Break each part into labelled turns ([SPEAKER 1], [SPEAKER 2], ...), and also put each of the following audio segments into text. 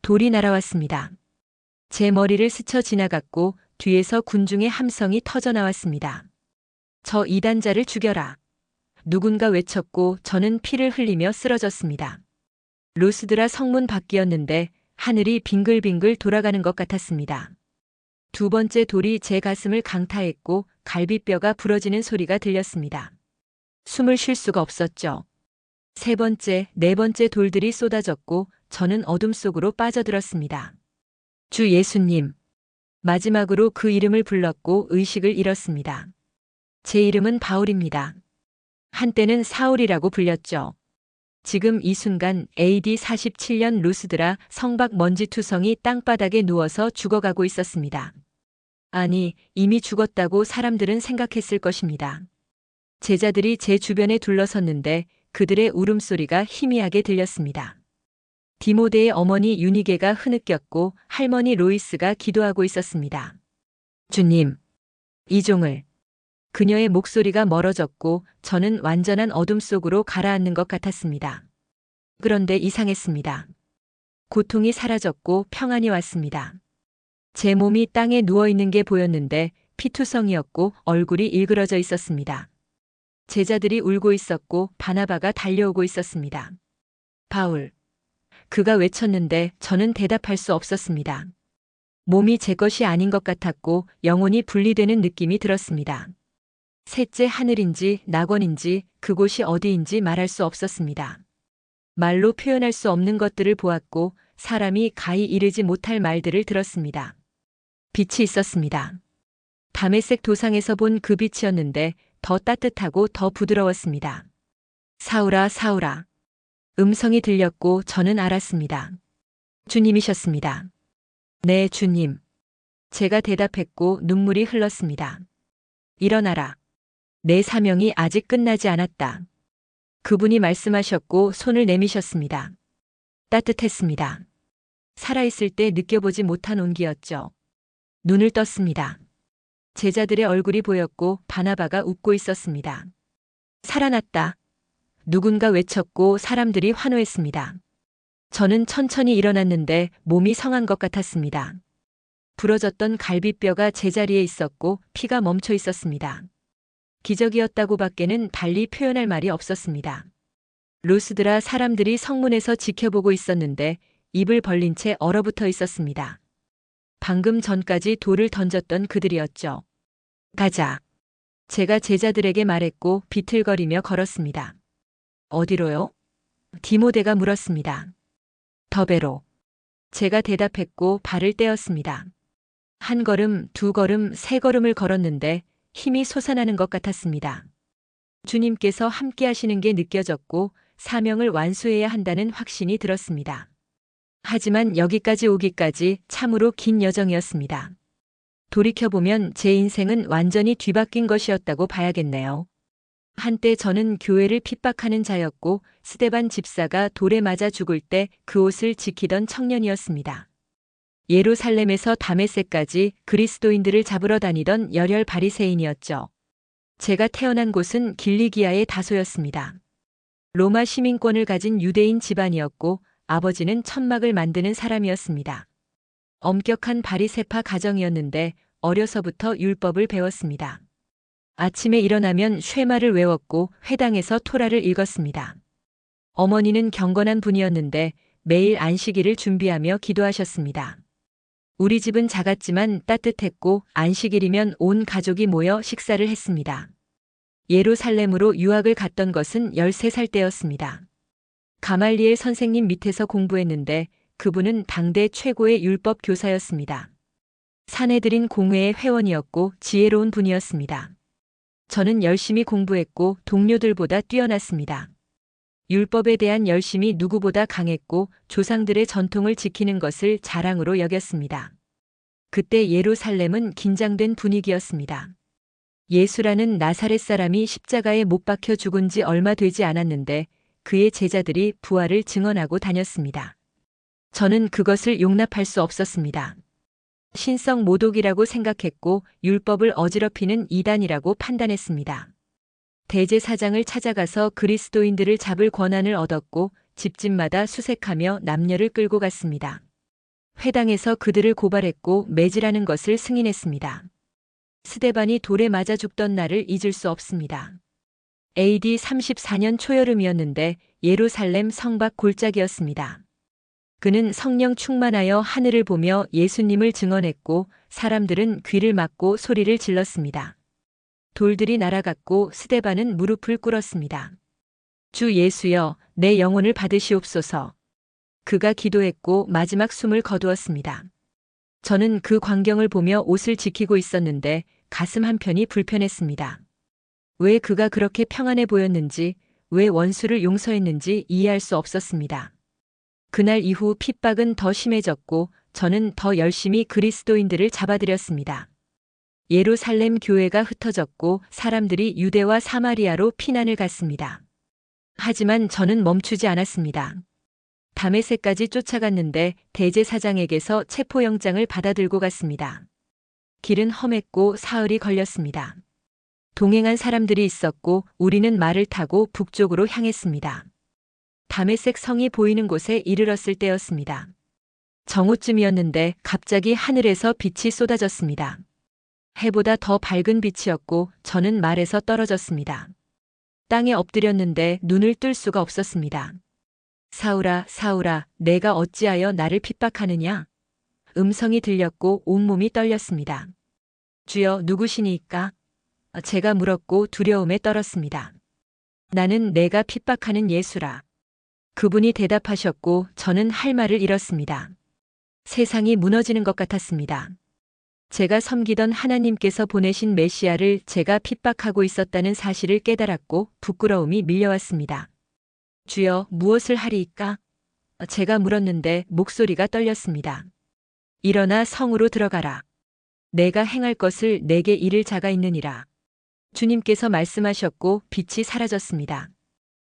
[SPEAKER 1] 돌이 날아왔습니다. 제 머리를 스쳐 지나갔고 뒤에서 군중의 함성이 터져 나왔습니다. 저 이단자를 죽여라. 누군가 외쳤고 저는 피를 흘리며 쓰러졌습니다. 루스드라 성문 밖이었는데 하늘이 빙글빙글 돌아가는 것 같았습니다. 두 번째 돌이 제 가슴을 강타했고 갈비뼈가 부러지는 소리가 들렸습니다. 숨을 쉴 수가 없었죠. 세 번째, 네 번째 돌들이 쏟아졌고 저는 어둠 속으로 빠져들었습니다. 주 예수님. 마지막으로 그 이름을 불렀고 의식을 잃었습니다. 제 이름은 바울입니다. 한때는 사울이라고 불렸죠. 지금 이 순간 AD 47년 루스드라 성박 먼지투성이 땅바닥에 누워서 죽어가고 있었습니다. 아니, 이미 죽었다고 사람들은 생각했을 것입니다. 제자들이 제 주변에 둘러섰는데 그들의 울음소리가 희미하게 들렸습니다. 디모데의 어머니 유니게가 흐느꼈고 할머니 로이스가 기도하고 있었습니다. 주님, 이종을. 그녀의 목소리가 멀어졌고 저는 완전한 어둠 속으로 가라앉는 것 같았습니다. 그런데 이상했습니다. 고통이 사라졌고 평안이 왔습니다. 제 몸이 땅에 누워있는 게 보였는데 피투성이었고 얼굴이 일그러져 있었습니다. 제자들이 울고 있었고 바나바가 달려오고 있었습니다. 바울. 그가 외쳤는데 저는 대답할 수 없었습니다. 몸이 제 것이 아닌 것 같았고 영혼이 분리되는 느낌이 들었습니다. 셋째 하늘인지 낙원인지 그곳이 어디인지 말할 수 없었습니다. 말로 표현할 수 없는 것들을 보았고 사람이 가히 이르지 못할 말들을 들었습니다. 빛이 있었습니다. 다메섹 도상에서 본 그 빛이었는데 더 따뜻하고 더 부드러웠습니다. 사울아, 사울아. 음성이 들렸고 저는 알았습니다. 주님이셨습니다. 네, 주님. 제가 대답했고 눈물이 흘렀습니다. 일어나라. 내 사명이 아직 끝나지 않았다. 그분이 말씀하셨고 손을 내미셨습니다. 따뜻했습니다. 살아있을 때 느껴보지 못한 온기였죠. 눈을 떴습니다. 제자들의 얼굴이 보였고 바나바가 웃고 있었습니다. 살아났다. 누군가 외쳤고 사람들이 환호했습니다. 저는 천천히 일어났는데 몸이 성한 것 같았습니다. 부러졌던 갈비뼈가 제자리에 있었고 피가 멈춰 있었습니다. 기적이었다고 밖에는 달리 표현할 말이 없었습니다. 루스드라 사람들이 성문에서 지켜보고 있었는데 입을 벌린 채 얼어붙어 있었습니다. 방금 전까지 돌을 던졌던 그들이었죠. 가자. 제가 제자들에게 말했고 비틀거리며 걸었습니다. 어디로요? 디모데가 물었습니다. 더베로. 제가 대답했고 발을 떼었습니다. 한 걸음, 두 걸음, 세 걸음을 걸었는데 힘이 솟아나는 것 같았습니다. 주님께서 함께 하시는 게 느껴졌고 사명을 완수해야 한다는 확신이 들었습니다. 하지만 여기까지 오기까지 참으로 긴 여정이었습니다. 돌이켜보면 제 인생은 완전히 뒤바뀐 것이었다고 봐야겠네요. 한때 저는 교회를 핍박하는 자였고 스데반 집사가 돌에 맞아 죽을 때 그 옷을 지키던 청년이었습니다. 예루살렘에서 다메섹까지 그리스도인들을 잡으러 다니던 열혈 바리새인이었죠. 제가 태어난 곳은 길리기아의 다소였습니다. 로마 시민권을 가진 유대인 집안이었고 아버지는 천막을 만드는 사람이었습니다. 엄격한 바리새파 가정이었는데 어려서부터 율법을 배웠습니다. 아침에 일어나면 쉐마를 외웠고 회당에서 토라를 읽었습니다. 어머니는 경건한 분이었는데 매일 안식일을 준비하며 기도하셨습니다. 우리 집은 작았지만 따뜻했고 안식일이면 온 가족이 모여 식사를 했습니다. 예루살렘으로 유학을 갔던 것은 13살 때였습니다. 가말리엘 선생님 밑에서 공부했는데 그분은 당대 최고의 율법 교사였습니다. 사내들인 공회의 회원이었고 지혜로운 분이었습니다. 저는 열심히 공부했고 동료들보다 뛰어났습니다. 율법에 대한 열심이 누구보다 강했고 조상들의 전통을 지키는 것을 자랑으로 여겼습니다. 그때 예루살렘은 긴장된 분위기였습니다. 예수라는 나사렛 사람이 십자가에 못 박혀 죽은 지 얼마 되지 않았는데 그의 제자들이 부활을 증언하고 다녔습니다. 저는 그것을 용납할 수 없었습니다. 신성 모독이라고 생각했고 율법을 어지럽히는 이단이라고 판단했습니다. 대제사장을 찾아가서 그리스도인들을 잡을 권한을 얻었고 집집마다 수색하며 남녀를 끌고 갔습니다. 회당에서 그들을 고발했고 매질하는 것을 승인했습니다. 스데반이 돌에 맞아 죽던 날을 잊을 수 없습니다. AD 34년 초여름이었는데 예루살렘 성 밖 골짜기였습니다. 그는 성령 충만하여 하늘을 보며 예수님을 증언했고 사람들은 귀를 막고 소리를 질렀습니다. 돌들이 날아갔고 스데반은 무릎을 꿇었습니다. 주 예수여, 내 영혼을 받으시옵소서. 그가 기도했고 마지막 숨을 거두었습니다. 저는 그 광경을 보며 옷을 지키고 있었는데 가슴 한편이 불편했습니다. 왜 그가 그렇게 평안해 보였는지, 왜 원수를 용서했는지 이해할 수 없었습니다. 그날 이후 핍박은 더 심해졌고 저는 더 열심히 그리스도인들을 잡아들였습니다. 예루살렘 교회가 흩어졌고 사람들이 유대와 사마리아로 피난을 갔습니다. 하지만 저는 멈추지 않았습니다. 다메섹까지 쫓아갔는데 대제사장에게서 체포영장을 받아 들고 갔습니다. 길은 험했고 사흘이 걸렸습니다. 동행한 사람들이 있었고 우리는 말을 타고 북쪽으로 향했습니다. 다메섹 성이 보이는 곳에 이르렀을 때였습니다. 정오쯤이었는데 갑자기 하늘에서 빛이 쏟아졌습니다. 해보다 더 밝은 빛이었고 저는 말에서 떨어졌습니다. 땅에 엎드렸는데 눈을 뜰 수가 없었습니다. 사울아, 사울아, 내가 어찌하여 나를 핍박하느냐? 음성이 들렸고 온몸이 떨렸습니다. 주여, 누구시니까? 제가 물었고 두려움에 떨었습니다. 나는 내가 핍박하는 예수라. 그분이 대답하셨고 저는 할 말을 잃었습니다. 세상이 무너지는 것 같았습니다. 제가 섬기던 하나님께서 보내신 메시아를 제가 핍박하고 있었다는 사실을 깨달았고 부끄러움이 밀려왔습니다. 주여, 무엇을 하리이까? 제가 물었는데 목소리가 떨렸습니다. 일어나 성으로 들어가라. 내가 행할 것을 내게 이를 자가 있느니라. 주님께서 말씀하셨고 빛이 사라졌습니다.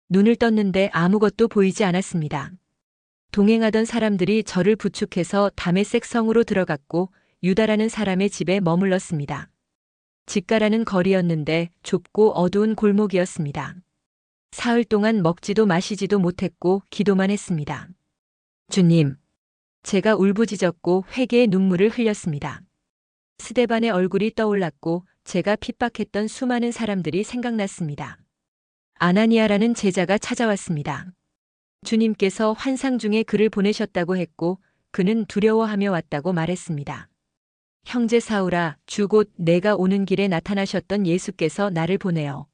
[SPEAKER 1] 눈을 떴는데 아무것도 보이지 않았습니다. 동행하던 사람들이 저를 부축해서 다메섹 성으로 들어갔고 유다라는 사람의 집에 머물렀습니다. 집가라는 거리였는데 좁고 어두운 골목이었습니다. 사흘 동안 먹지도 마시지도 못했고 기도만 했습니다. 주님, 제가 울부짖었고 회개의 눈물을 흘렸습니다. 스데반의 얼굴이 떠올랐고 제가 핍박했던 수많은 사람들이 생각났습니다. 아나니아라는 제자가 찾아왔습니다. 주님께서 환상 중에 그를 보내셨다고 했고 그는 두려워하며 왔다고 말했습니다. 형제 사울아, 주 곧 내가 오는 길에 나타나셨던 예수께서 나를 보내어.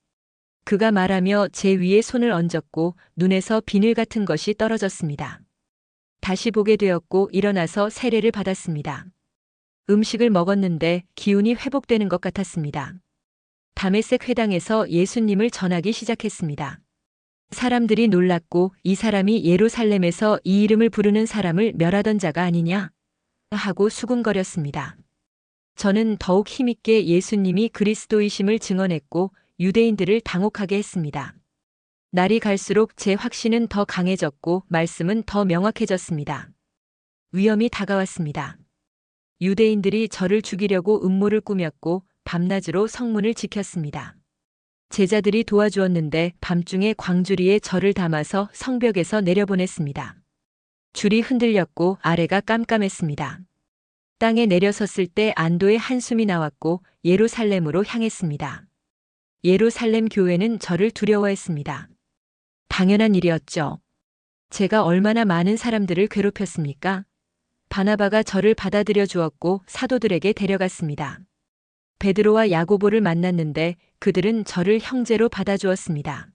[SPEAKER 1] 그가 말하며 제 위에 손을 얹었고 눈에서 비늘 같은 것이 떨어졌습니다. 다시 보게 되었고 일어나서 세례를 받았습니다. 음식을 먹었는데 기운이 회복되는 것 같았습니다. 다메섹 회당에서 예수님을 전하기 시작했습니다. 사람들이 놀랐고 이 사람이 예루살렘에서 이 이름을 부르는 사람을 멸하던 자가 아니냐? 하고 수군거렸습니다. 저는 더욱 힘있게 예수님이 그리스도이심을 증언했고 유대인들을 당혹하게 했습니다. 날이 갈수록 제 확신은 더 강해졌고 말씀은 더 명확해졌습니다. 위험이 다가왔습니다. 유대인들이 저를 죽이려고 음모를 꾸몄고 밤낮으로 성문을 지켰습니다. 제자들이 도와주었는데 밤중에 광주리에 저를 담아서 성벽에서 내려보냈습니다. 줄이 흔들렸고 아래가 깜깜했습니다. 땅에 내려섰을 때 안도의 한숨이 나왔고 예루살렘으로 향했습니다. 예루살렘 교회는 저를 두려워했습니다. 당연한 일이었죠. 제가 얼마나 많은 사람들을 괴롭혔습니까? 바나바가 저를 받아들여 주었고 사도들에게 데려갔습니다. 베드로와 야고보를 만났는데 그들은 저를 형제로 받아주었습니다.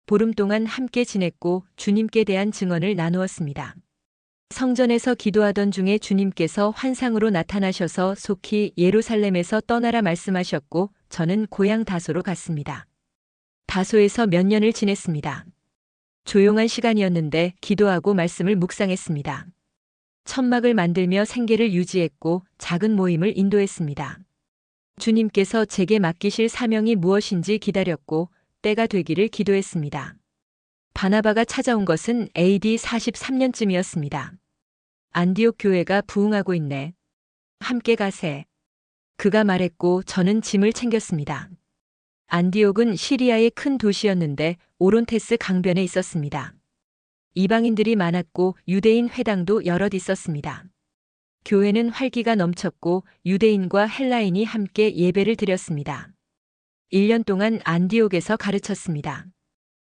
[SPEAKER 1] 보름 동안 함께 지냈고 주님께 대한 증언을 나누었습니다. 성전에서 기도하던 중에 주님께서 환상으로 나타나셔서 속히 예루살렘에서 떠나라 말씀하셨고 저는 고향 다소로 갔습니다. 다소에서 몇 년을 지냈습니다. 조용한 시간이었는데 기도하고 말씀을 묵상했습니다. 천막을 만들며 생계를 유지했고 작은 모임을 인도했습니다. 주님께서 제게 맡기실 사명이 무엇인지 기다렸고 때가 되기를 기도했습니다. 바나바가 찾아온 것은 AD 43년쯤이었습니다. 안디옥 교회가 부흥하고 있네. 함께 가세. 그가 말했고 저는 짐을 챙겼습니다. 안디옥은 시리아의 큰 도시였는데 오론테스 강변에 있었습니다. 이방인들이 많았고 유대인 회당도 여럿 있었습니다. 교회는 활기가 넘쳤고 유대인과 헬라인이 함께 예배를 드렸습니다. 1년 동안 안디옥에서 가르쳤습니다.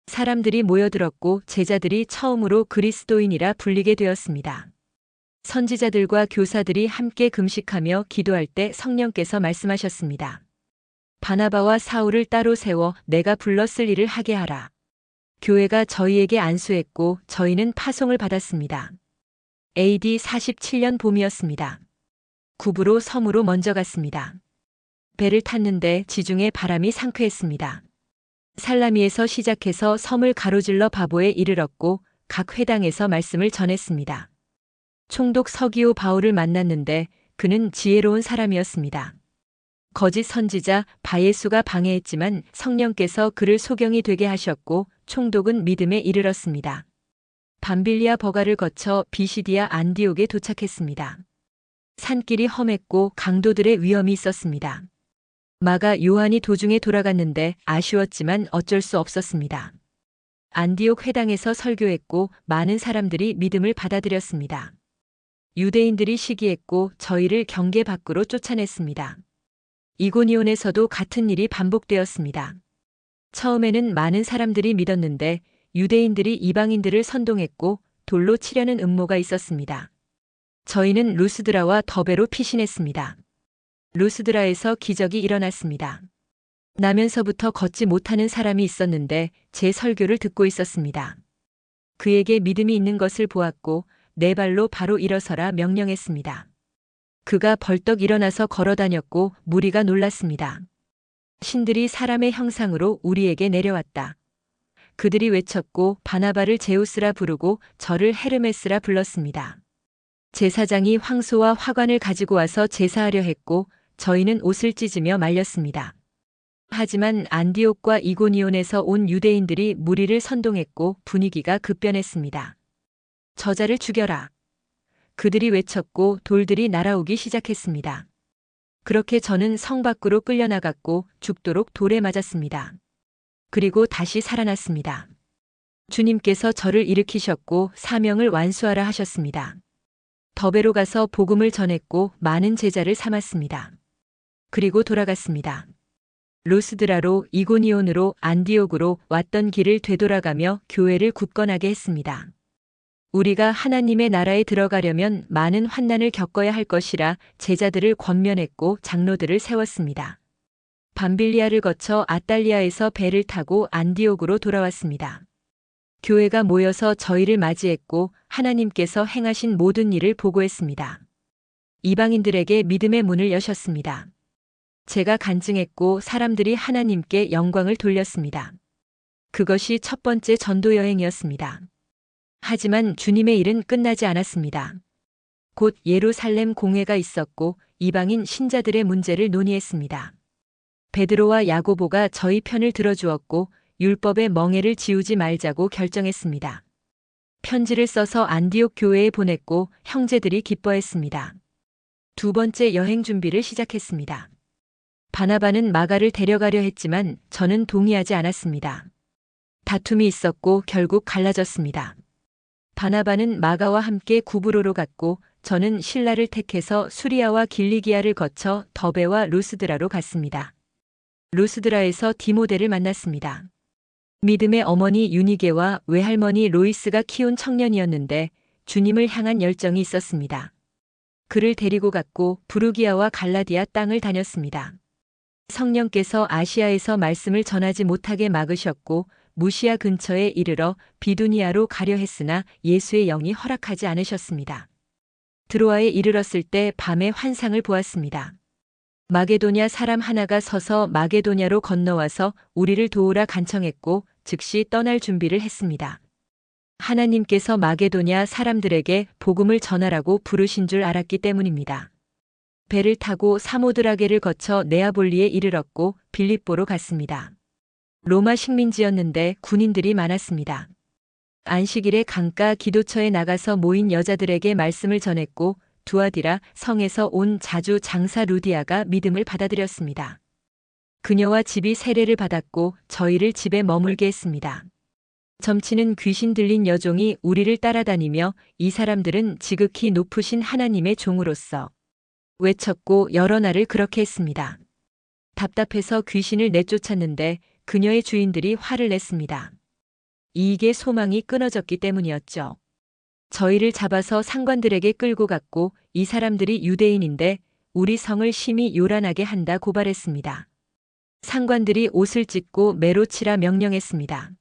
[SPEAKER 1] 사람들이 모여들었고 제자들이 처음으로 그리스도인이라 불리게 되었습니다. 선지자들과 교사들이 함께 금식하며 기도할 때 성령께서 말씀하셨습니다. 바나바와 사울을 따로 세워 내가 불렀을 일을 하게 하라. 교회가 저희에게 안수했고 저희는 파송을 받았습니다. AD 47년 봄이었습니다. 구부로 섬으로 먼저 갔습니다. 배를 탔는데 지중해 바람이 상쾌했습니다. 살라미에서 시작해서 섬을 가로질러 바보에 이르렀고 각 회당에서 말씀을 전했습니다. 총독 서기오 바울을 만났는데 그는 지혜로운 사람이었습니다. 거짓 선지자 바예수가 방해했지만 성령께서 그를 소경이 되게 하셨고 총독은 믿음에 이르렀습니다. 밤빌리아 버가를 거쳐 비시디아 안디옥에 도착했습니다. 산길이 험했고 강도들의 위험이 있었습니다. 마가 요한이 도중에 돌아갔는데 아쉬웠지만 어쩔 수 없었습니다. 안디옥 회당에서 설교했고 많은 사람들이 믿음을 받아들였습니다. 유대인들이 시기했고 저희를 경계 밖으로 쫓아냈습니다. 이고니온에서도 같은 일이 반복되었습니다. 처음에는 많은 사람들이 믿었는데 유대인들이 이방인들을 선동했고 돌로 치려는 음모가 있었습니다. 저희는 루스드라와 더베로 피신했습니다. 루스드라에서 기적이 일어났습니다. 나면서부터 걷지 못하는 사람이 있었는데 제 설교를 듣고 있었습니다. 그에게 믿음이 있는 것을 보았고 네 발로 바로 일어서라 명령했습니다. 그가 벌떡 일어나서 걸어다녔고 무리가 놀랐습니다. 신들이 사람의 형상으로 우리에게 내려왔다. 그들이 외쳤고 바나바를 제우스라 부르고 저를 헤르메스라 불렀습니다. 제사장이 황소와 화관을 가지고 와서 제사하려 했고 저희는 옷을 찢으며 말렸습니다. 하지만 안디옥과 이고니온에서 온 유대인들이 무리를 선동했고 분위기가 급변했습니다. 저자를 죽여라. 그들이 외쳤고 돌들이 날아오기 시작했습니다. 그렇게 저는 성 밖으로 끌려나갔고 죽도록 돌에 맞았습니다. 그리고 다시 살아났습니다. 주님께서 저를 일으키셨고 사명을 완수하라 하셨습니다. 더베로 가서 복음을 전했고 많은 제자를 삼았습니다. 그리고 돌아갔습니다. 루스드라로 이고니온으로 안디옥으로 왔던 길을 되돌아가며 교회를 굳건하게 했습니다. 우리가 하나님의 나라에 들어가려면 많은 환난을 겪어야 할 것이라 제자들을 권면했고 장로들을 세웠습니다. 밤빌리아를 거쳐 아달리아에서 배를 타고 안디옥으로 돌아왔습니다. 교회가 모여서 저희를 맞이했고 하나님께서 행하신 모든 일을 보고했습니다. 이방인들에게 믿음의 문을 여셨습니다. 제가 간증했고 사람들이 하나님께 영광을 돌렸습니다. 그것이 첫 번째 전도 여행이었습니다. 하지만 주님의 일은 끝나지 않았습니다. 곧 예루살렘 공회가 있었고 이방인 신자들의 문제를 논의했습니다. 베드로와 야고보가 저희 편을 들어주었고 율법의 멍에를 지우지 말자고 결정했습니다. 편지를 써서 안디옥 교회에 보냈고 형제들이 기뻐했습니다. 두 번째 여행 준비를 시작했습니다. 바나바는 마가를 데려가려 했지만 저는 동의하지 않았습니다. 다툼이 있었고 결국 갈라졌습니다. 바나바는 마가와 함께 구브로로 갔고 저는 신라를 택해서 수리아와 길리기아를 거쳐 더베와 루스드라로 갔습니다. 루스드라에서 디모데를 만났습니다. 믿음의 어머니 유니게와 외할머니 로이스가 키운 청년이었는데 주님을 향한 열정이 있었습니다. 그를 데리고 갔고 부르기아와 갈라디아 땅을 다녔습니다. 성령께서 아시아에서 말씀을 전하지 못하게 막으셨고 무시아 근처에 이르러 비두니아로 가려 했으나 예수의 영이 허락하지 않으셨습니다. 드로아에 이르렀을 때 밤에 환상을 보았습니다. 마게도냐 사람 하나가 서서 마게도냐로 건너와서 우리를 도우라 간청했고 즉시 떠날 준비를 했습니다. 하나님께서 마게도냐 사람들에게 복음을 전하라고 부르신 줄 알았기 때문입니다. 배를 타고 사모드라게를 거쳐 네아볼리에 이르렀고 빌립보로 갔습니다. 로마 식민지였는데 군인들이 많았습니다. 안식일에 강가 기도처에 나가서 모인 여자들에게 말씀을 전했고 두아디라 성에서 온 자주 장사 루디아가 믿음을 받아들였습니다. 그녀와 집이 세례를 받았고 저희를 집에 머물게 했습니다. 점치는 귀신 들린 여종이 우리를 따라다니며 이 사람들은 지극히 높으신 하나님의 종으로서 외쳤고 여러 날을 그렇게 했습니다. 답답해서 귀신을 내쫓았는데 그녀의 주인들이 화를 냈습니다. 이익의 소망이 끊어졌기 때문이었죠. 저희를 잡아서 상관들에게 끌고 갔고 이 사람들이 유대인인데 우리 성을 심히 요란하게 한다 고발했습니다. 상관들이 옷을 찢고 매로 치라 명령했습니다.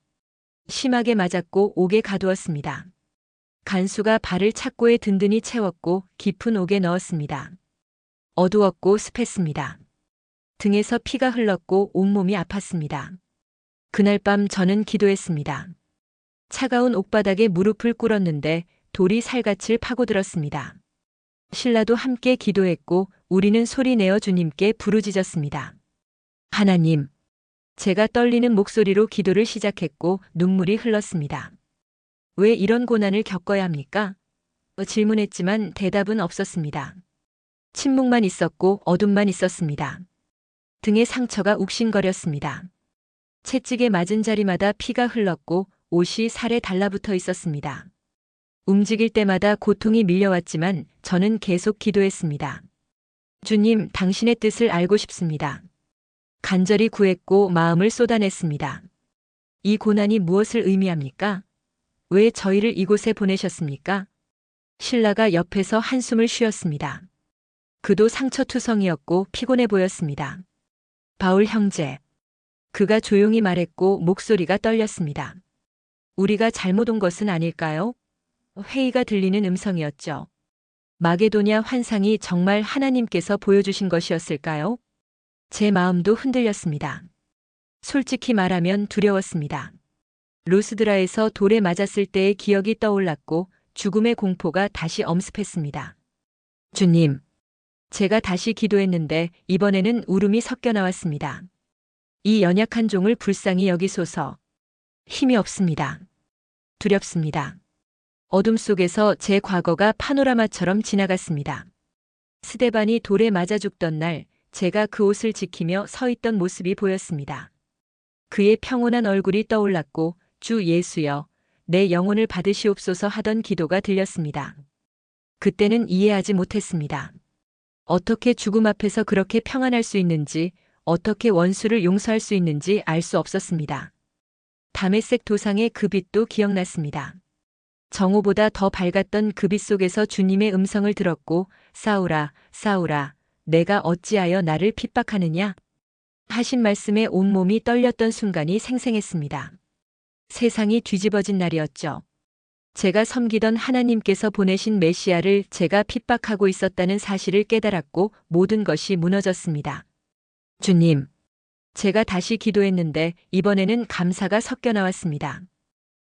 [SPEAKER 1] 심하게 맞았고 옥에 가두었습니다. 간수가 발을 착고에 든든히 채웠고 깊은 옥에 넣었습니다. 어두웠고 습했습니다. 등에서 피가 흘렀고 온몸이 아팠습니다. 그날 밤 저는 기도했습니다. 차가운 옥바닥에 무릎을 꿇었는데 돌이 살갗을 파고들었습니다. 신라도 함께 기도했고 우리는 소리내어 주님께 부르짖었습니다. 하나님, 제가 떨리는 목소리로 기도를 시작했고 눈물이 흘렀습니다. 왜 이런 고난을 겪어야 합니까? 질문했지만 대답은 없었습니다. 침묵만 있었고 어둠만 있었습니다. 등에 상처가 욱신거렸습니다. 채찍에 맞은 자리마다 피가 흘렀고 옷이 살에 달라붙어 있었습니다. 움직일 때마다 고통이 밀려왔지만 저는 계속 기도했습니다. 주님, 당신의 뜻을 알고 싶습니다. 간절히 구했고 마음을 쏟아냈습니다. 이 고난이 무엇을 의미합니까? 왜 저희를 이곳에 보내셨습니까? 신라가 옆에서 한숨을 쉬었습니다. 그도 상처투성이었고 피곤해 보였습니다. 바울 형제. 그가 조용히 말했고 목소리가 떨렸습니다. 우리가 잘못 온 것은 아닐까요? 회의가 들리는 음성이었죠. 마게도냐 환상이 정말 하나님께서 보여주신 것이었을까요? 제 마음도 흔들렸습니다. 솔직히 말하면 두려웠습니다. 루스드라에서 돌에 맞았을 때의 기억이 떠올랐고 죽음의 공포가 다시 엄습했습니다. 주님, 제가 다시 기도했는데 이번에는 울음이 섞여 나왔습니다. 이 연약한 종을 불쌍히 여기소서. 힘이 없습니다. 두렵습니다. 어둠 속에서 제 과거가 파노라마처럼 지나갔습니다. 스데반이 돌에 맞아 죽던 날 제가 그 옷을 지키며 서 있던 모습이 보였습니다. 그의 평온한 얼굴이 떠올랐고 주 예수여, 내 영혼을 받으시옵소서 하던 기도가 들렸습니다. 그때는 이해하지 못했습니다. 어떻게 죽음 앞에서 그렇게 평안할 수 있는지, 어떻게 원수를 용서할 수 있는지 알 수 없었습니다. 다메섹 도상의 그 빛도 기억났습니다. 정오보다 더 밝았던 그 빛 속에서 주님의 음성을 들었고 사울아, 사울아, 내가 어찌하여 나를 핍박하느냐? 하신 말씀에 온몸이 떨렸던 순간이 생생했습니다. 세상이 뒤집어진 날이었죠. 제가 섬기던 하나님께서 보내신 메시아를 제가 핍박하고 있었다는 사실을 깨달았고 모든 것이 무너졌습니다. 주님, 제가 다시 기도했는데 이번에는 감사가 섞여 나왔습니다.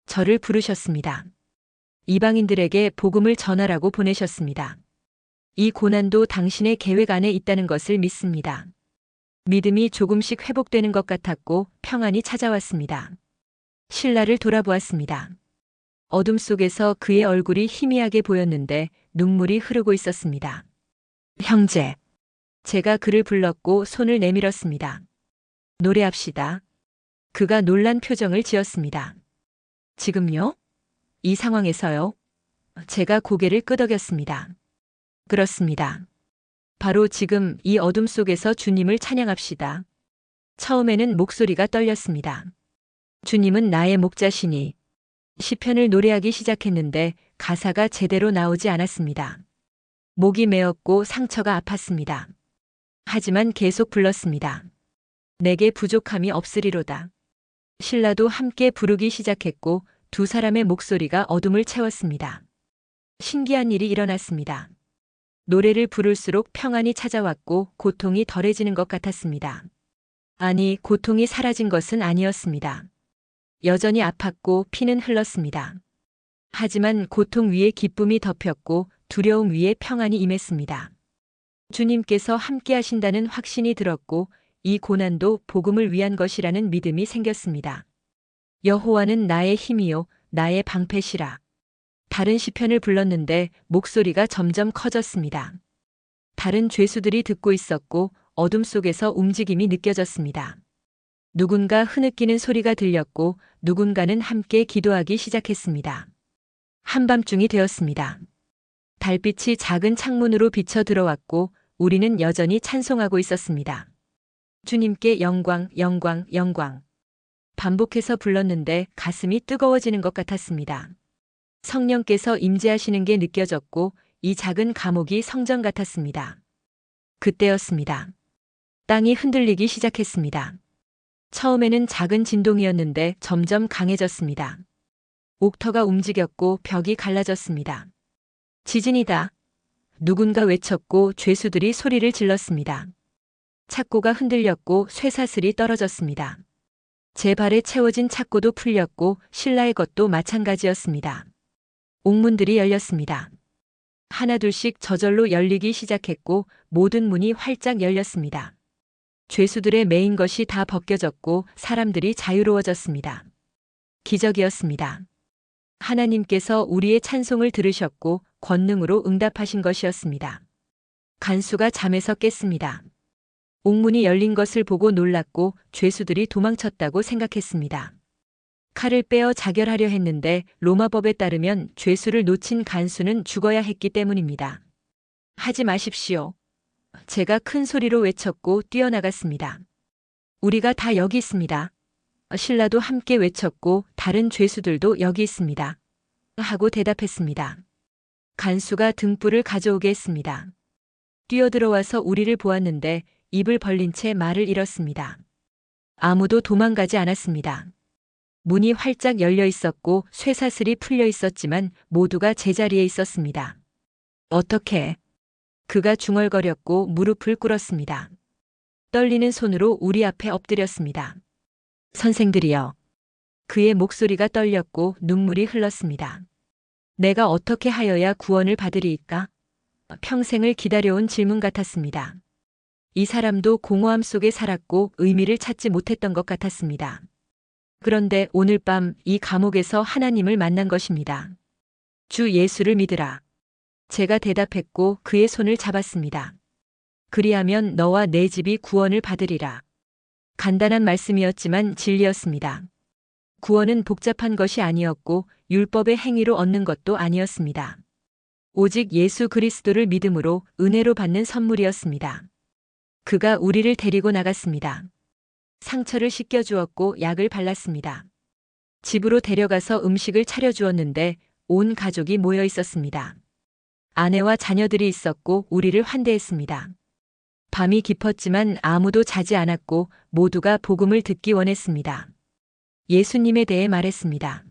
[SPEAKER 1] 저를 부르셨습니다. 이방인들에게 복음을 전하라고 보내셨습니다. 이 고난도 당신의 계획 안에 있다는 것을 믿습니다. 믿음이 조금씩 회복되는 것 같았고 평안이 찾아왔습니다. 신라를 돌아보았습니다. 어둠 속에서 그의 얼굴이 희미하게 보였는데 눈물이 흐르고 있었습니다. 형제. 제가 그를 불렀고 손을 내밀었습니다. 노래합시다. 그가 놀란 표정을 지었습니다. 지금요? 이 상황에서요? 제가 고개를 끄덕였습니다. 그렇습니다. 바로 지금 이 어둠 속에서 주님을 찬양합시다. 처음에는 목소리가 떨렸습니다. 주님은 나의 목자시니 시편을 노래하기 시작했는데 가사가 제대로 나오지 않았습니다. 목이 메었고 상처가 아팠습니다. 하지만 계속 불렀습니다. 내게 부족함이 없으리로다. 신라도 함께 부르기 시작했고 두 사람의 목소리가 어둠을 채웠습니다. 신기한 일이 일어났습니다. 노래를 부를수록 평안이 찾아왔고 고통이 덜해지는 것 같았습니다. 아니, 고통이 사라진 것은 아니었습니다. 여전히 아팠고 피는 흘렀습니다. 하지만 고통 위에 기쁨이 덮였고 두려움 위에 평안이 임했습니다. 주님께서 함께 하신다는 확신이 들었고 이 고난도 복음을 위한 것이라는 믿음이 생겼습니다. 여호와는 나의 힘이요 나의 방패시라. 다른 시편을 불렀는데 목소리가 점점 커졌습니다. 다른 죄수들이 듣고 있었고 어둠 속에서 움직임이 느껴졌습니다. 누군가 흐느끼는 소리가 들렸고 누군가는 함께 기도하기 시작했습니다. 한밤중이 되었습니다. 달빛이 작은 창문으로 비쳐 들어왔고 우리는 여전히 찬송하고 있었습니다. 주님께 영광, 영광, 영광. 반복해서 불렀는데 가슴이 뜨거워지는 것 같았습니다. 성령께서 임재하시는 게 느껴졌고 이 작은 감옥이 성전 같았습니다. 그때였습니다. 땅이 흔들리기 시작했습니다. 처음에는 작은 진동이었는데 점점 강해졌습니다. 옥터가 움직였고 벽이 갈라졌습니다. 지진이다. 누군가 외쳤고 죄수들이 소리를 질렀습니다. 착고가 흔들렸고 쇠사슬이 떨어졌습니다. 제 발에 채워진 착고도 풀렸고 신라의 것도 마찬가지였습니다. 옥문들이 열렸습니다. 하나둘씩 저절로 열리기 시작했고 모든 문이 활짝 열렸습니다. 죄수들의 매인 것이 다 벗겨졌고 사람들이 자유로워졌습니다. 기적이었습니다. 하나님께서 우리의 찬송을 들으셨고 권능으로 응답하신 것이었습니다. 간수가 잠에서 깼습니다. 옥문이 열린 것을 보고 놀랐고 죄수들이 도망쳤다고 생각했습니다. 칼을 빼어 자결하려 했는데 로마법에 따르면 죄수를 놓친 간수는 죽어야 했기 때문입니다. 하지 마십시오. 제가 큰 소리로 외쳤고 뛰어나갔습니다. 우리가 다 여기 있습니다. 신라도 함께 외쳤고 다른 죄수들도 여기 있습니다. 하고 대답했습니다. 간수가 등불을 가져오게 했습니다. 뛰어들어와서 우리를 보았는데 입을 벌린 채 말을 잃었습니다. 아무도 도망가지 않았습니다. 문이 활짝 열려 있었고 쇠사슬이 풀려 있었지만 모두가 제자리에 있었습니다. 어떻게? 그가 중얼거렸고 무릎을 꿇었습니다. 떨리는 손으로 우리 앞에 엎드렸습니다. 선생들이여. 그의 목소리가 떨렸고 눈물이 흘렀습니다. 내가 어떻게 하여야 구원을 받으리이까? 평생을 기다려온 질문 같았습니다. 이 사람도 공허함 속에 살았고 의미를 찾지 못했던 것 같았습니다. 그런데 오늘 밤 이 감옥에서 하나님을 만난 것입니다. 주 예수를 믿으라. 제가 대답했고 그의 손을 잡았습니다. 그리하면 너와 내 집이 구원을 받으리라. 간단한 말씀이었지만 진리였습니다. 구원은 복잡한 것이 아니었고 율법의 행위로 얻는 것도 아니었습니다. 오직 예수 그리스도를 믿음으로 은혜로 받는 선물이었습니다. 그가 우리를 데리고 나갔습니다. 상처를 씻겨주었고 약을 발랐습니다. 집으로 데려가서 음식을 차려주었는데 온 가족이 모여 있었습니다. 아내와 자녀들이 있었고 우리를 환대했습니다. 밤이 깊었지만 아무도 자지 않았고 모두가 복음을 듣기 원했습니다. 예수님에 대해 말했습니다.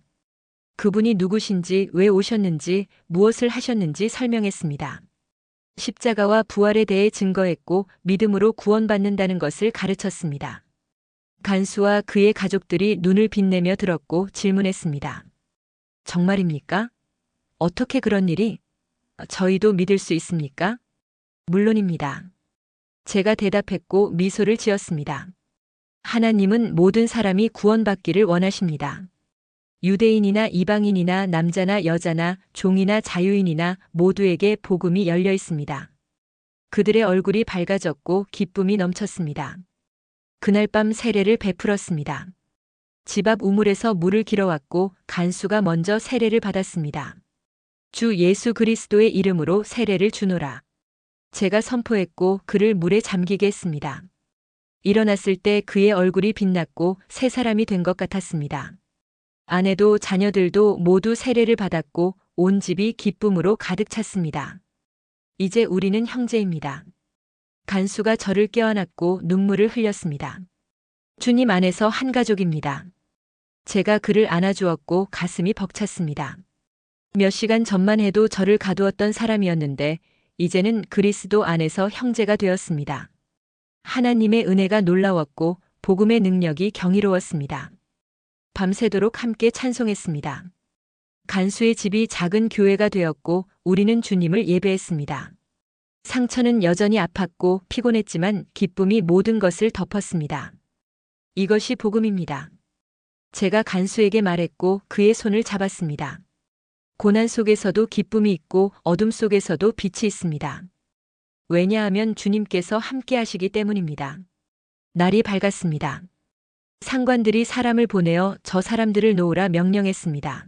[SPEAKER 1] 그분이 누구신지, 왜 오셨는지, 무엇을 하셨는지 설명했습니다. 십자가와 부활에 대해 증거했고 믿음으로 구원받는다는 것을 가르쳤습니다. 간수와 그의 가족들이 눈을 빛내며 들었고 질문했습니다. 정말입니까? 어떻게 그런 일이? 저희도 믿을 수 있습니까? 물론입니다. 제가 대답했고 미소를 지었습니다. 하나님은 모든 사람이 구원받기를 원하십니다. 유대인이나 이방인이나 남자나 여자나 종이나 자유인이나 모두에게 복음이 열려 있습니다. 그들의 얼굴이 밝아졌고 기쁨이 넘쳤습니다. 그날 밤 세례를 베풀었습니다. 집 앞 우물에서 물을 길어왔고 간수가 먼저 세례를 받았습니다. 주 예수 그리스도의 이름으로 세례를 주노라. 제가 선포했고 그를 물에 잠기게 했습니다. 일어났을 때 그의 얼굴이 빛났고 새 사람이 된 것 같았습니다. 아내도 자녀들도 모두 세례를 받았고 온 집이 기쁨으로 가득 찼습니다. 이제 우리는 형제입니다. 간수가 저를 껴안았고 눈물을 흘렸습니다. 주님 안에서 한 가족입니다. 제가 그를 안아주었고 가슴이 벅찼습니다. 몇 시간 전만 해도 저를 가두었던 사람이었는데 이제는 그리스도 안에서 형제가 되었습니다. 하나님의 은혜가 놀라웠고 복음의 능력이 경이로웠습니다. 밤새도록 함께 찬송했습니다. 간수의 집이 작은 교회가 되었고 우리는 주님을 예배했습니다. 상처는 여전히 아팠고 피곤했지만 기쁨이 모든 것을 덮었습니다. 이것이 복음입니다. 제가 간수에게 말했고 그의 손을 잡았습니다. 고난 속에서도 기쁨이 있고 어둠 속에서도 빛이 있습니다. 왜냐하면 주님께서 함께 하시기 때문입니다. 날이 밝았습니다. 상관들이 사람을 보내어 저 사람들을 놓으라 명령했습니다.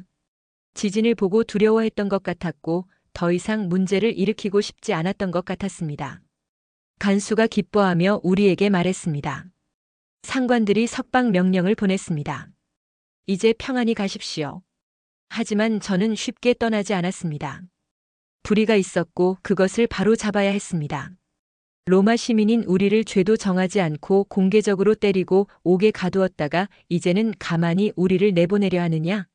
[SPEAKER 1] 지진을 보고 두려워했던 것 같았고 더 이상 문제를 일으키고 싶지 않았던 것 같았습니다. 간수가 기뻐하며 우리에게 말했습니다. 상관들이 석방 명령을 보냈습니다. 이제 평안히 가십시오. 하지만 저는 쉽게 떠나지 않았습니다. 불의가 있었고 그것을 바로 잡아야 했습니다. 로마 시민인 우리를 죄도 정하지 않고 공개적으로 때리고 옥에 가두었다가 이제는 가만히 우리를 내보내려 하느냐?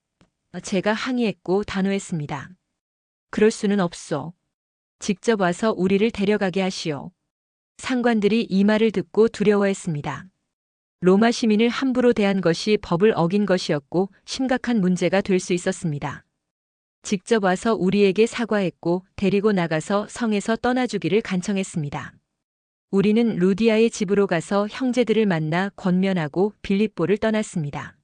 [SPEAKER 1] 제가 항의했고 단호했습니다. 그럴 수는 없소. 직접 와서 우리를 데려가게 하시오. 상관들이 이 말을 듣고 두려워했습니다. 로마 시민을 함부로 대한 것이 법을 어긴 것이었고 심각한 문제가 될 수 있었습니다. 직접 와서 우리에게 사과했고 데리고 나가서 성에서 떠나주기를 간청했습니다. 우리는 루디아의 집으로 가서 형제들을 만나 권면하고 빌립보를 떠났습니다.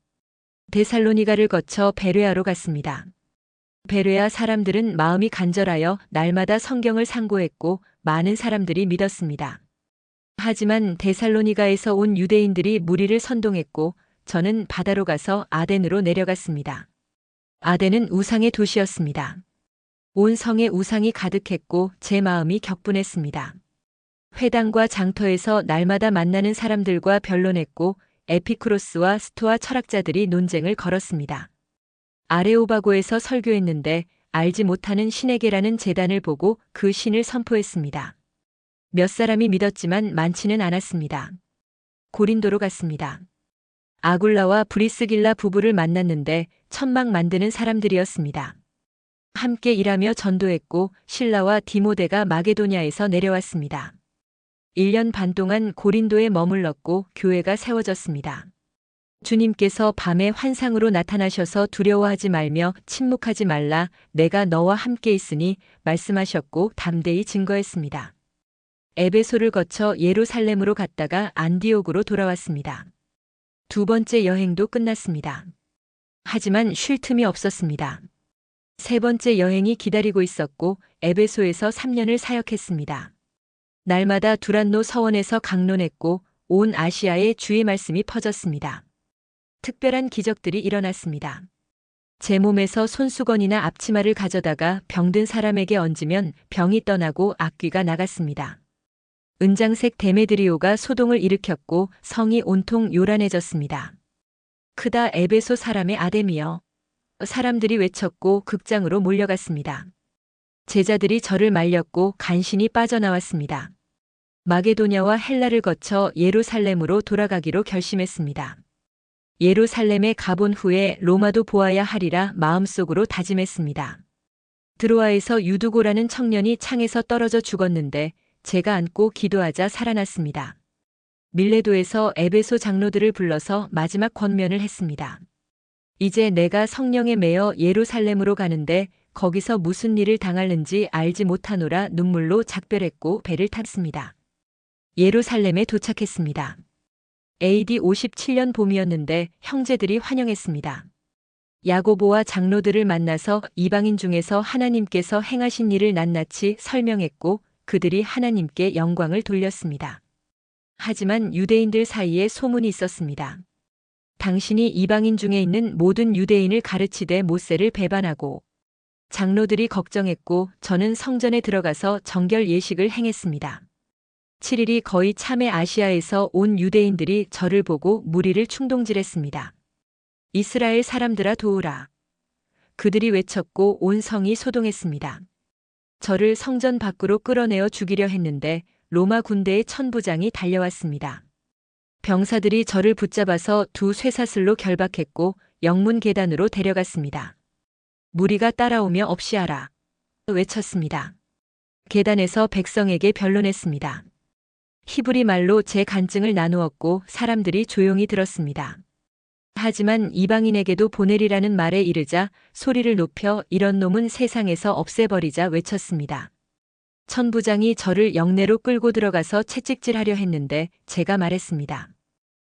[SPEAKER 1] 데살로니가를 거쳐 베레아로 갔습니다. 베레아 사람들은 마음이 간절하여 날마다 성경을 상고했고 많은 사람들이 믿었습니다. 하지만 데살로니가에서 온 유대인들이 무리를 선동했고 저는 바다로 가서 아덴으로 내려갔습니다. 아덴은 우상의 도시였습니다. 온 성에 우상이 가득했고 제 마음이 격분했습니다. 회당과 장터에서 날마다 만나는 사람들과 변론했고 에피쿠로스와 스토아 철학자들이 논쟁을 걸었습니다. 아레오바고에서 설교했는데 알지 못하는 신에게라는 제단을 보고 그 신을 선포했습니다. 몇 사람이 믿었지만 많지는 않았습니다. 고린도로 갔습니다. 아굴라와 브리스길라 부부를 만났는데 천막 만드는 사람들이었습니다. 함께 일하며 전도했고 실라와 디모데가 마게도냐에서 내려왔습니다. 1년 반 동안 고린도에 머물렀고 교회가 세워졌습니다. 주님께서 밤에 환상으로 나타나셔서 두려워하지 말며 침묵하지 말라 내가 너와 함께 있으니 말씀하셨고 담대히 증거했습니다. 에베소를 거쳐 예루살렘으로 갔다가 안디옥으로 돌아왔습니다. 두 번째 여행도 끝났습니다. 하지만 쉴 틈이 없었습니다. 세 번째 여행이 기다리고 있었고 에베소에서 3년을 사역했습니다. 날마다 두란노 서원에서 강론했고 온 아시아에 주의 말씀이 퍼졌습니다. 특별한 기적들이 일어났습니다. 제 몸에서 손수건이나 앞치마를 가져다가 병든 사람에게 얹으면 병이 떠나고 악귀가 나갔습니다. 은장색 데메드리오가 소동을 일으켰고 성이 온통 요란해졌습니다. 크다 에베소 사람의 아데미여. 사람들이 외쳤고 극장으로 몰려갔습니다. 제자들이 저를 말렸고 간신히 빠져나왔습니다. 마게도냐와 헬라를 거쳐 예루살렘으로 돌아가기로 결심했습니다. 예루살렘에 가본 후에 로마도 보아야 하리라 마음속으로 다짐했습니다. 드로아에서 유두고라는 청년이 창에서 떨어져 죽었는데 제가 안고 기도하자 살아났습니다. 밀레도에서 에베소 장로들을 불러서 마지막 권면을 했습니다. 이제 내가 성령에 매여 예루살렘으로 가는데 거기서 무슨 일을 당할는지 알지 못하노라 눈물로 작별했고 배를 탔습니다. 예루살렘에 도착했습니다. AD 57년 봄이었는데 형제들이 환영했습니다. 야고보와 장로들을 만나서 이방인 중에서 하나님께서 행하신 일을 낱낱이 설명했고 그들이 하나님께 영광을 돌렸습니다. 하지만 유대인들 사이에 소문이 있었습니다. 당신이 이방인 중에 있는 모든 유대인을 가르치되 모세를 배반하고 장로들이 걱정했고 저는 성전에 들어가서 정결 예식을 행했습니다. 7일이 거의 참에 아시아에서 온 유대인들이 저를 보고 무리를 충동질했습니다. 이스라엘 사람들아 도우라. 그들이 외쳤고 온 성이 소동했습니다. 저를 성전 밖으로 끌어내어 죽이려 했는데 로마 군대의 천부장이 달려왔습니다. 병사들이 저를 붙잡아서 두 쇠사슬로 결박했고 영문 계단으로 데려갔습니다. 무리가 따라오며 없이하라 외쳤습니다. 계단에서 백성에게 변론했습니다. 히브리 말로 제 간증을 나누었고 사람들이 조용히 들었습니다. 하지만 이방인에게도 보내리라는 말에 이르자 소리를 높여 이런 놈은 세상에서 없애버리자 외쳤습니다. 천부장이 저를 영내로 끌고 들어가서 채찍질하려 했는데 제가 말했습니다.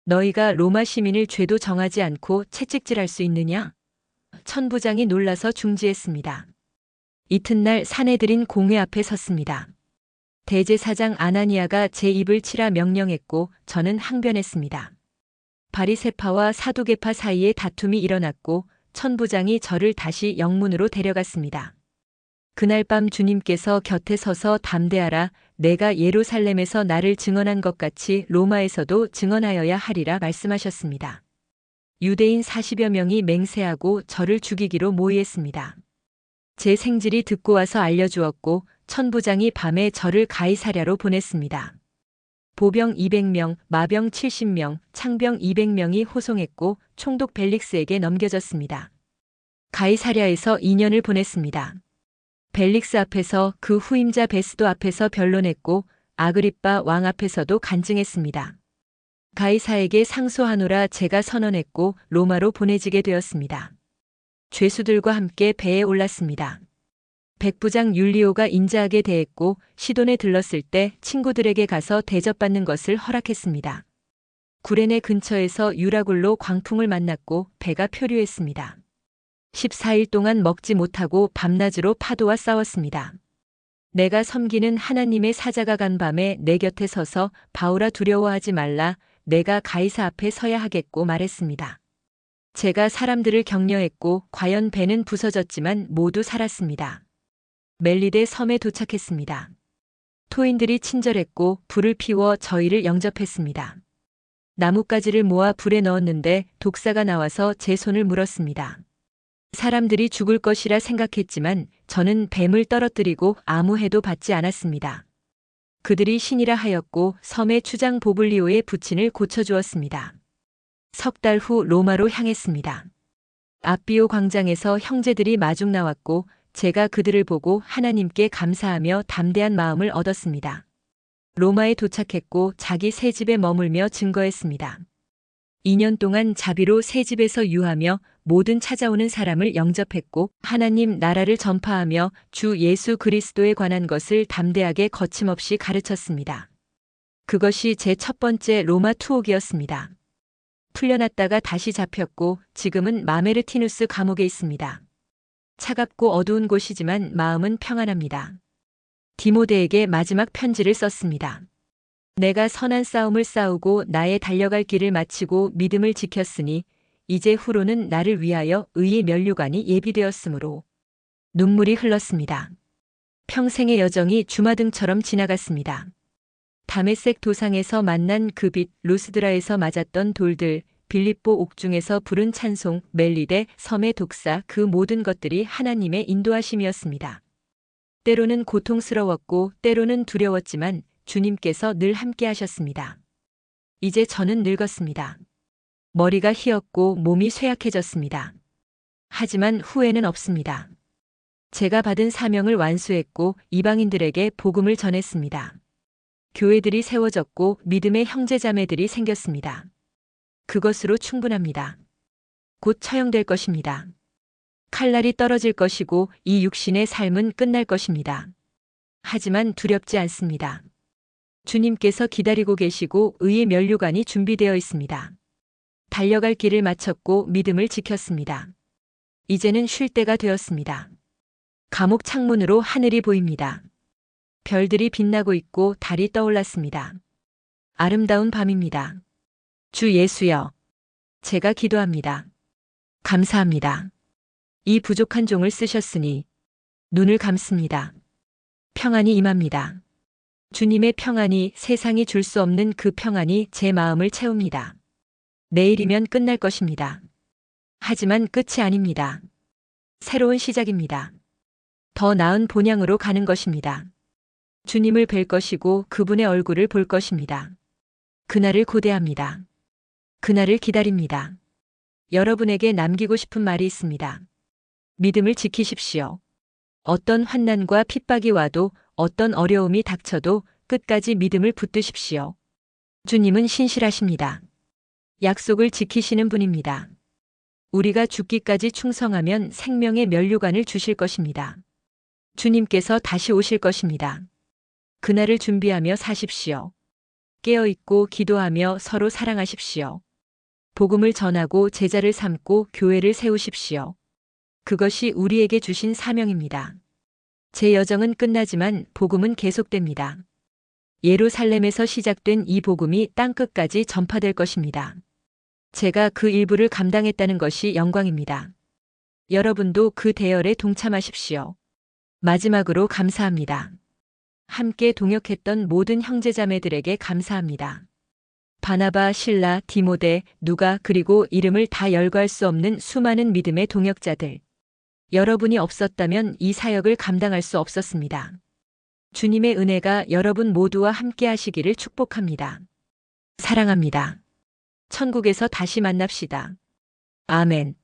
[SPEAKER 1] 너희가 로마 시민을 죄도 정하지 않고 채찍질할 수 있느냐? 천부장이 놀라서 중지했습니다. 이튿날 사내들인 공회 앞에 섰습니다. 대제사장 아나니아가 제 입을 치라 명령했고 저는 항변했습니다. 바리새파와 사두개파 사이에 다툼이 일어났고 천부장이 저를 다시 영문으로 데려갔습니다. 그날 밤 주님께서 곁에 서서 담대하라, 내가 예루살렘에서 나를 증언한 것 같이 로마에서도 증언하여야 하리라 말씀하셨습니다. 유대인 40여 명이 맹세하고 저를 죽이기로 모의했습니다. 제 생질이 듣고 와서 알려주었고 천부장이 밤에 저를 가이사랴로 보냈습니다. 보병 200명, 마병 70명, 창병 200명이 호송했고 총독 벨릭스에게 넘겨졌습니다. 가이사랴에서 2년을 보냈습니다. 벨릭스 앞에서 그 후임자 베스도 앞에서 변론했고 아그리빠 왕 앞에서도 간증했습니다. 가이사에게 상소하노라 제가 선언했고 로마로 보내지게 되었습니다. 죄수들과 함께 배에 올랐습니다. 백부장 율리오가 인자하게 대했고 시돈에 들렀을 때 친구들에게 가서 대접받는 것을 허락했습니다. 구레네 근처에서 유라굴로 광풍을 만났고 배가 표류했습니다. 14일 동안 먹지 못하고 밤낮으로 파도와 싸웠습니다. 내가 섬기는 하나님의 사자가 간 밤에 내 곁에 서서 바울아 두려워하지 말라, 내가 가이사 앞에 서야 하겠고 말했습니다. 제가 사람들을 격려했고 과연 배는 부서졌지만 모두 살았습니다. 멜리데 섬에 도착했습니다. 토인들이 친절했고 불을 피워 저희를 영접했습니다. 나뭇가지를 모아 불에 넣었는데 독사가 나와서 제 손을 물었습니다. 사람들이 죽을 것이라 생각했지만 저는 뱀을 떨어뜨리고 아무 해도 받지 않았습니다. 그들이 신이라 하였고 섬의 추장 보블리오의 부친을 고쳐주었습니다. 석 달 후 로마로 향했습니다. 아비오 광장에서 형제들이 마중 나왔고 제가 그들을 보고 하나님께 감사하며 담대한 마음을 얻었습니다. 로마에 도착했고 자기 새 집에 머물며 증거했습니다. 2년 동안 자비로 새 집에서 유하며 모든 찾아오는 사람을 영접했고 하나님 나라를 전파하며 주 예수 그리스도에 관한 것을 담대하게 거침없이 가르쳤습니다. 그것이 제 첫 번째 로마 투옥이었습니다. 풀려났다가 다시 잡혔고 지금은 마메르티누스 감옥에 있습니다. 차갑고 어두운 곳이지만 마음은 평안합니다. 디모데에게 마지막 편지를 썼습니다. 내가 선한 싸움을 싸우고 나의 달려갈 길을 마치고 믿음을 지켰으니 이제 후로는 나를 위하여 의의 면류관이 예비되었으므로 눈물이 흘렀습니다. 평생의 여정이 주마등처럼 지나갔습니다. 다메섹 도상에서 만난 그 빛, 루스드라에서 맞았던 돌들, 빌립보 옥중에서 부른 찬송, 멜리데, 섬의 독사, 그 모든 것들이 하나님의 인도하심이었습니다. 때로는 고통스러웠고 때로는 두려웠지만 주님께서 늘 함께 하셨습니다. 이제 저는 늙었습니다. 머리가 휘었고 몸이 쇠약해졌습니다. 하지만 후회는 없습니다. 제가 받은 사명을 완수했고 이방인들에게 복음을 전했습니다. 교회들이 세워졌고 믿음의 형제자매들이 생겼습니다. 그것으로 충분합니다. 곧 처형될 것입니다. 칼날이 떨어질 것이고 이 육신의 삶은 끝날 것입니다. 하지만 두렵지 않습니다. 주님께서 기다리고 계시고 의의 면류관이 준비되어 있습니다. 달려갈 길을 마쳤고 믿음을 지켰습니다. 이제는 쉴 때가 되었습니다. 감옥 창문으로 하늘이 보입니다. 별들이 빛나고 있고 달이 떠올랐습니다. 아름다운 밤입니다. 주 예수여, 제가 기도합니다. 감사합니다. 이 부족한 종을 쓰셨으니 눈을 감습니다. 평안이 임합니다. 주님의 평안이 세상이 줄 수 없는 그 평안이 제 마음을 채웁니다. 내일이면 끝날 것입니다. 하지만 끝이 아닙니다. 새로운 시작입니다. 더 나은 본향으로 가는 것입니다. 주님을 뵐 것이고 그분의 얼굴을 볼 것입니다. 그날을 고대합니다. 그날을 기다립니다. 여러분에게 남기고 싶은 말이 있습니다. 믿음을 지키십시오. 어떤 환난과 핍박이 와도 어떤 어려움이 닥쳐도 끝까지 믿음을 붙드십시오. 주님은 신실하십니다. 약속을 지키시는 분입니다. 우리가 죽기까지 충성하면 생명의 면류관을 주실 것입니다. 주님께서 다시 오실 것입니다. 그날을 준비하며 사십시오. 깨어있고 기도하며 서로 사랑하십시오. 복음을 전하고 제자를 삼고 교회를 세우십시오. 그것이 우리에게 주신 사명입니다. 제 여정은 끝나지만 복음은 계속됩니다. 예루살렘에서 시작된 이 복음이 땅끝까지 전파될 것입니다. 제가 그 일부를 감당했다는 것이 영광입니다. 여러분도 그 대열에 동참하십시오. 마지막으로 감사합니다. 함께 동역했던 모든 형제자매들에게 감사합니다. 바나바, 실라, 디모데, 누가 그리고 이름을 다 열거할 수 없는 수많은 믿음의 동역자들. 여러분이 없었다면 이 사역을 감당할 수 없었습니다. 주님의 은혜가 여러분 모두와 함께 하시기를 축복합니다. 사랑합니다. 천국에서 다시 만납시다. 아멘.